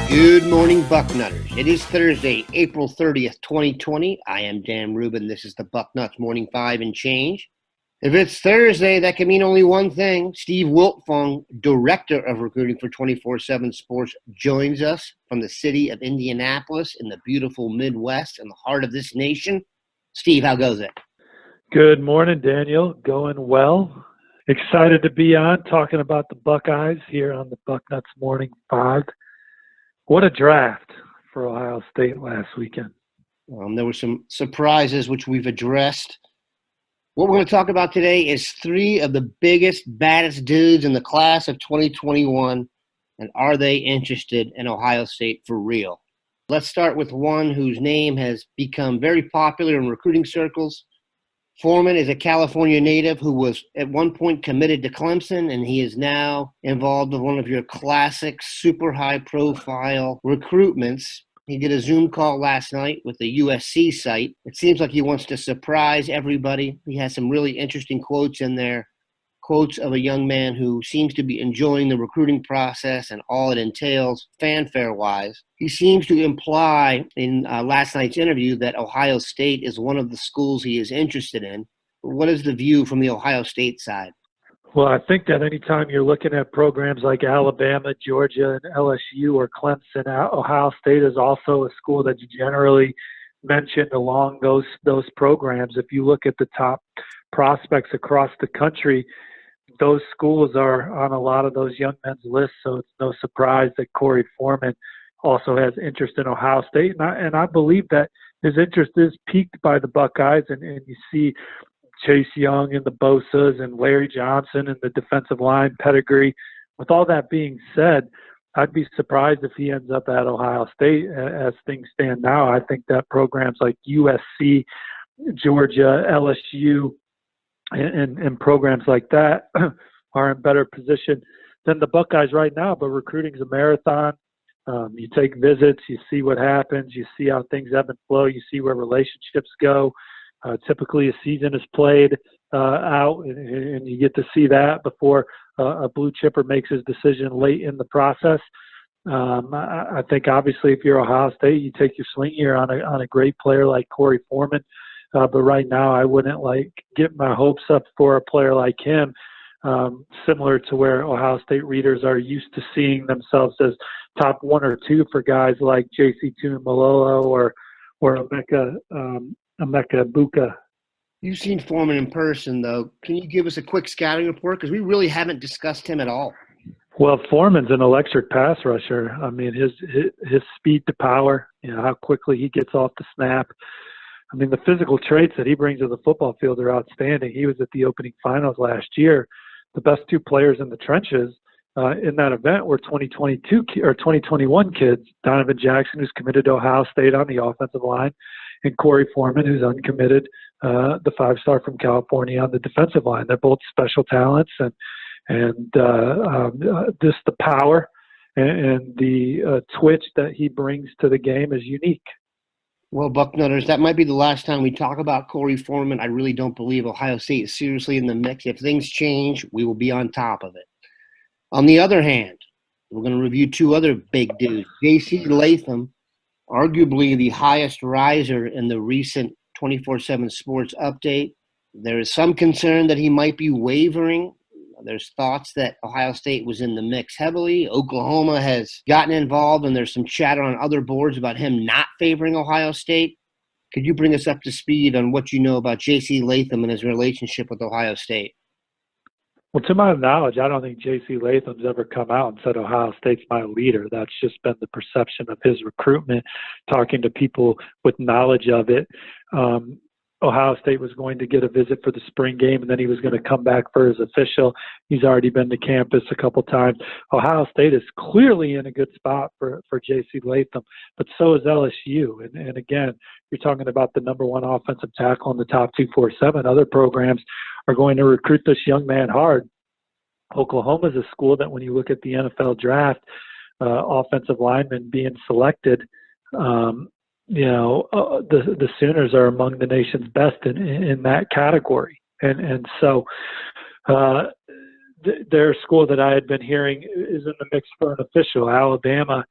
Good morning, Bucknutters. It is Thursday, April 30th, 2020. I am Dan Rubin. This is the Bucknuts Morning 5 and Change. If it's Thursday, that can mean only one thing. Steve Wiltfong, Director of Recruiting for 24/7 Sports, joins us from the city of Indianapolis in the beautiful Midwest in the heart of this nation. Steve, how goes it? Good morning, Daniel. Going well. Excited to be on talking about the Buckeyes here on the Bucknuts Morning 5. What a draft for Ohio State last weekend. There were some surprises which we've addressed. What we're going to talk about today is three of the biggest, baddest dudes in the class of 2021, and are they interested in Ohio State for real? Let's start with one whose name has become very popular in recruiting circles. Foreman is a California native who was at one point committed to Clemson, and he is now involved with one of your classic super high-profile recruitments. He did a Zoom call last night with the USC site. It seems like he wants to surprise everybody. He has some really interesting quotes in there, quotes of a young man who seems to be enjoying the recruiting process and all it entails fanfare-wise. He seems to imply in last night's interview that Ohio State is one of the schools he is interested in. What is the view from the Ohio State side? Well, I think that anytime you're looking at programs like Alabama, Georgia, and LSU or Clemson, Ohio State is also a school that's generally mentioned along those programs. If you look at the top prospects across the country, those schools are on a lot of those young men's lists, so it's no surprise that Cory Foreman also has interest in Ohio State. And I believe that his interest is piqued by the Buckeyes, and you see Chase Young and the Bosa's and Larry Johnson and the defensive line pedigree. With all that being said, I'd be surprised if he ends up at Ohio State as things stand now. I think that programs like USC, Georgia, LSU, and programs like that are in better position than the Buckeyes right now. But recruiting is a marathon. You take visits, you see what happens, you see how things ebb and flow, you see where relationships go. Typically, a season is played out, and you get to see that before a blue chipper makes his decision late in the process. I think, obviously, if you're Ohio State, you take your swing here on a great player like Cory Foreman. But right now, I wouldn't get my hopes up for a player like him, similar to where Ohio State readers are used to seeing themselves as top one or two for guys like J.C. Tuimoloau or Emeka Buka. You've seen Foreman in person, though. Can you give us a quick scouting report? Because we really haven't discussed him at all. Well, Foreman's an electric pass rusher. I mean, his speed to power, how quickly he gets off the snap. I mean, the physical traits that he brings to the football field are outstanding. He was at the opening finals last year. The best two players in the trenches in that event were 2021 kids, Donovan Jackson, who's committed to Ohio State on the offensive line, and Korey Foreman, who's uncommitted, the five-star from California on the defensive line. They're both special talents, and just the power and the twitch that he brings to the game is unique. Well, Bucknutters, that might be the last time we talk about Cory Foreman. I really don't believe Ohio State is seriously in the mix. If things change, we will be on top of it. On the other hand, we're going to review two other big dudes. J.C. Latham, arguably the highest riser in the recent 24/7 Sports update. There is some concern that he might be wavering. There's thoughts that Ohio State was in the mix heavily. Oklahoma has gotten involved, and there's some chatter on other boards about him not favoring Ohio State. Could you bring us up to speed on what you know about J.C. Latham and his relationship with Ohio State? Well, to my knowledge, I don't think J.C. Latham's ever come out and said Ohio State's my leader. That's just been the perception of his recruitment, talking to people with knowledge of it. Ohio State was going to get a visit for the spring game, and then he was going to come back for his official. He's already been to campus a couple times. Ohio State is clearly in a good spot for J.C. Latham, but so is LSU. And again, you're talking about the number one offensive tackle in the top 247. Other programs are going to recruit this young man hard. Oklahoma is a school that when you look at the NFL draft, offensive linemen being selected, the Sooners are among the nation's best in that category. And so their school that I had been hearing is in the mix for an official. Alabama,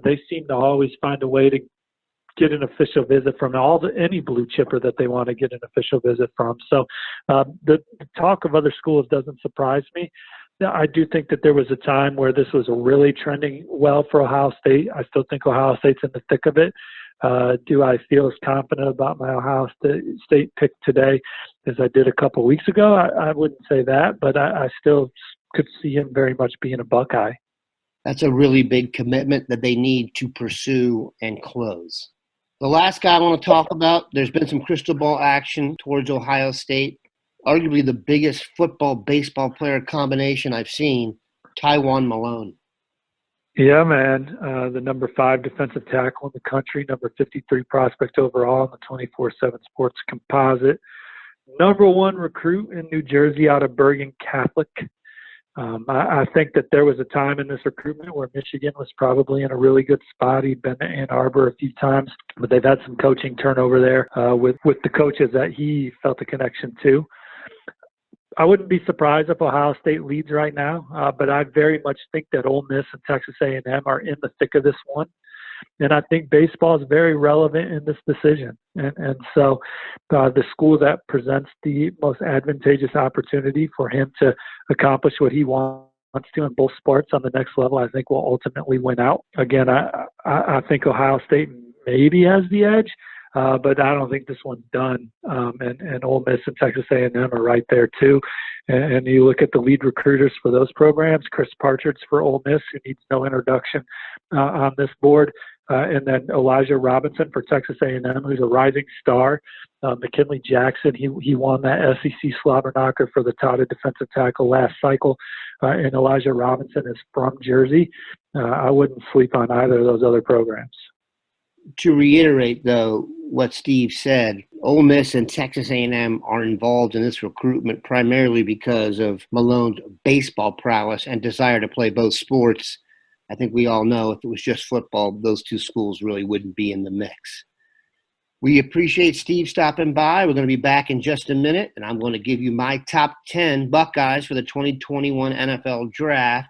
they seem to always find a way to get an official visit from any blue chipper that they want to get an official visit from. So the talk of other schools doesn't surprise me. I do think that there was a time where this was really trending well for Ohio State. I still think Ohio State's in the thick of it. Do I feel as confident about my Ohio State pick today as I did a couple of weeks ago? I wouldn't say that, but I still could see him very much being a Buckeye. That's a really big commitment that they need to pursue and close. The last guy I want to talk about, there's been some crystal ball action towards Ohio State. Arguably the biggest football-baseball player combination I've seen, Tywone Malone. Yeah, man. The number 5 defensive tackle in the country, number 53 prospect overall in the 24/7 Sports Composite. Number 1 recruit in New Jersey out of Bergen Catholic. I think that there was a time in this recruitment where Michigan was probably in a really good spot. He'd been to Ann Arbor a few times, but they've had some coaching turnover there with the coaches that he felt a connection to. I wouldn't be surprised if Ohio State leads right now, but I very much think that Ole Miss and Texas A&M are in the thick of this one. And I think baseball is very relevant in this decision. And so the school that presents the most advantageous opportunity for him to accomplish what he wants to in both sports on the next level, I think will ultimately win out. Again, I think Ohio State maybe has the edge, but I don't think this one's done. And Ole Miss and Texas A&M are right there too. And you look at the lead recruiters for those programs, Chris Partridge for Ole Miss, who needs no introduction on this board, and then Elijah Robinson for Texas A&M, who's a rising star. McKinley Jackson, he won that SEC slobber knocker for the touted defensive tackle last cycle, and Elijah Robinson is from Jersey. I wouldn't sleep on either of those other programs. To reiterate, though, what Steve said, Ole Miss and Texas A&M are involved in this recruitment primarily because of Malone's baseball prowess and desire to play both sports. I think we all know if it was just football, those two schools really wouldn't be in the mix. We appreciate Steve stopping by. We're going to be back in just a minute, and I'm going to give you my top 10 Buckeyes for the 2021 NFL Draft.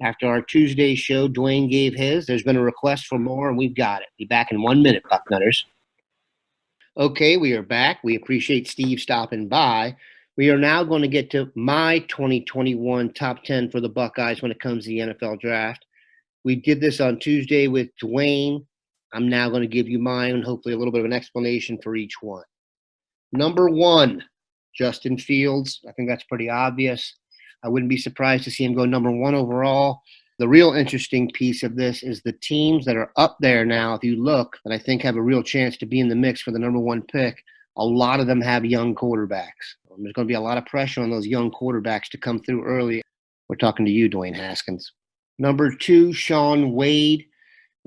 After our Tuesday show, Duane gave his. There's been a request for more, and we've got it. Be back in 1 minute, Bucknutters. Okay, we are back. We appreciate Steve stopping by. We are now going to get to my 2021 top 10 for the Buckeyes when it comes to the NFL Draft. We did this on Tuesday with Duane. I'm now going to give you mine and hopefully a little bit of an explanation for each one. Number 1, Justin Fields. I think that's pretty obvious. I wouldn't be surprised to see him go number 1 overall. The real interesting piece of this is the teams that are up there now, if you look, that I think have a real chance to be in the mix for the number 1 pick. A lot of them have young quarterbacks. There's going to be a lot of pressure on those young quarterbacks to come through early. We're talking to you, Dwayne Haskins. Number 2, Shaun Wade.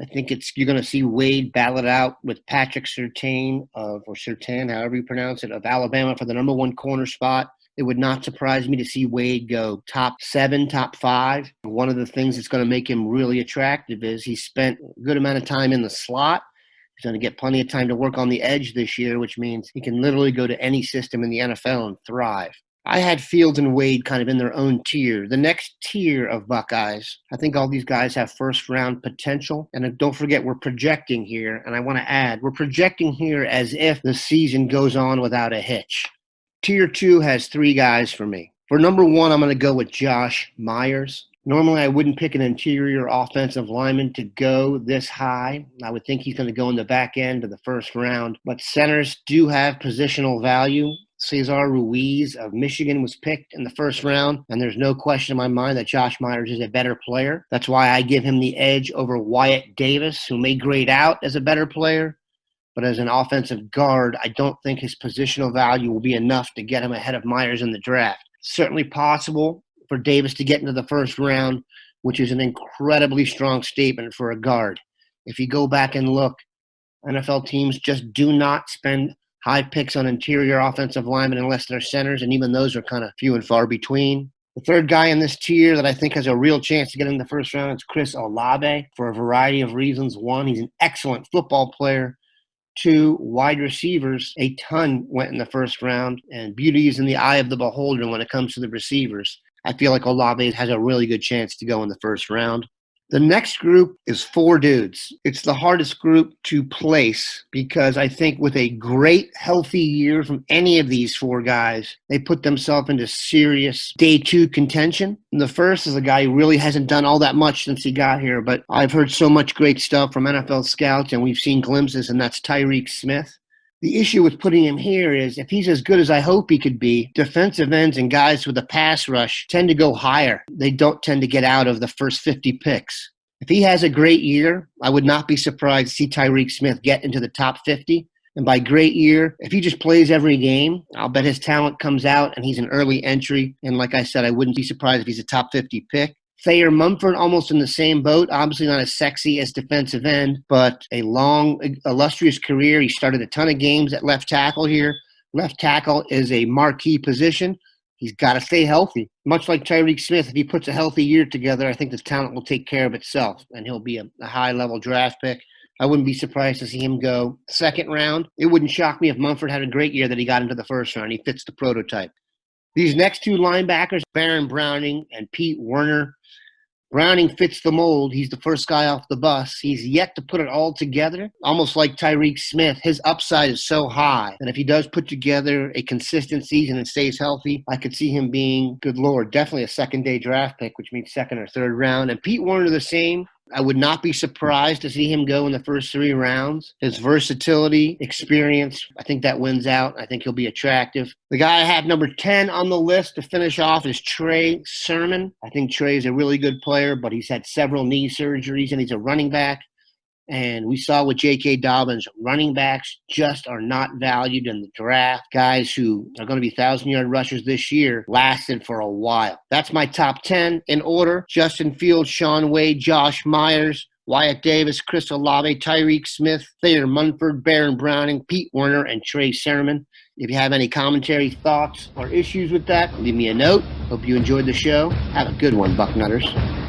I think you're going to see Wade battle it out with Patrick Surtain, or Surtain, however you pronounce it, of Alabama for the number 1 corner spot. It would not surprise me to see Wade go top 7, top 5. One of the things that's going to make him really attractive is he spent a good amount of time in the slot. He's going to get plenty of time to work on the edge this year, which means he can literally go to any system in the NFL and thrive. I had Fields and Wade kind of in their own tier. The next tier of Buckeyes, I think all these guys have first-round potential. And don't forget, we're projecting here, and I want to add, we're projecting here as if the season goes on without a hitch. Tier 2 has 3 guys for me. For number 1, I'm going to go with Josh Myers. Normally, I wouldn't pick an interior offensive lineman to go this high. I would think he's going to go in the back end of the first round. But centers do have positional value. Cesar Ruiz of Michigan was picked in the first round, and there's no question in my mind that Josh Myers is a better player. That's why I give him the edge over Wyatt Davis, who may grade out as a better player. But as an offensive guard, I don't think his positional value will be enough to get him ahead of Myers in the draft. Certainly possible for Davis to get into the first round, which is an incredibly strong statement for a guard. If you go back and look, NFL teams just do not spend high picks on interior offensive linemen unless they're centers, and even those are kind of few and far between. The third guy in this tier that I think has a real chance to get in the first round is Chris Olave for a variety of reasons. One, he's an excellent football player. 2 wide receivers, a ton went in the first round, and beauty is in the eye of the beholder when it comes to the receivers. I feel like Olave has a really good chance to go in the first round. The next group is 4 dudes. It's the hardest group to place because I think with a great healthy year from any of these 4 guys, they put themselves into serious day 2 contention. And the first is a guy who really hasn't done all that much since he got here, but I've heard so much great stuff from NFL scouts and we've seen glimpses, and that's Tyreek Smith. The issue with putting him here is if he's as good as I hope he could be, defensive ends and guys with a pass rush tend to go higher. They don't tend to get out of the first 50 picks. If he has a great year, I would not be surprised to see Tyreek Smith get into the top 50. And by great year, if he just plays every game, I'll bet his talent comes out and he's an early entry. And like I said, I wouldn't be surprised if he's a top 50 pick. Thayer Mumford almost in the same boat, obviously not as sexy as defensive end, but a long, illustrious career. He started a ton of games at left tackle here. Left tackle is a marquee position. He's got to stay healthy. Much like Tyreek Smith, if he puts a healthy year together, I think the talent will take care of itself, and he'll be a high-level draft pick. I wouldn't be surprised to see him go second round. It wouldn't shock me if Mumford had a great year that he got into the first round. He fits the prototype. These next 2 linebackers, Baron Browning and Pete Werner. Browning fits the mold. He's the first guy off the bus. He's yet to put it all together. Almost like Tyreek Smith, his upside is so high that if he does put together a consistent season and stays healthy, I could see him being, good Lord, definitely a second-day draft pick, which means second or third round. And Pete Werner the same. I would not be surprised to see him go in the first 3 rounds. His versatility, experience, I think that wins out. I think he'll be attractive. The guy I have number 10 on the list to finish off is Trey Sermon. I think Trey is a really good player, but he's had several knee surgeries, and he's a running back. And we saw with J.K. Dobbins, running backs just are not valued in the draft. Guys who are going to be 1,000-yard rushers this year lasted for a while. That's my top 10 in order. Justin Fields, Sean Wade, Josh Myers, Wyatt Davis, Chris Olave, Tyreek Smith, Thayer Munford, Baron Browning, Pete Werner, and Trey Sermon. If you have any commentary, thoughts, or issues with that, leave me a note. Hope you enjoyed the show. Have a good one, Bucknutters.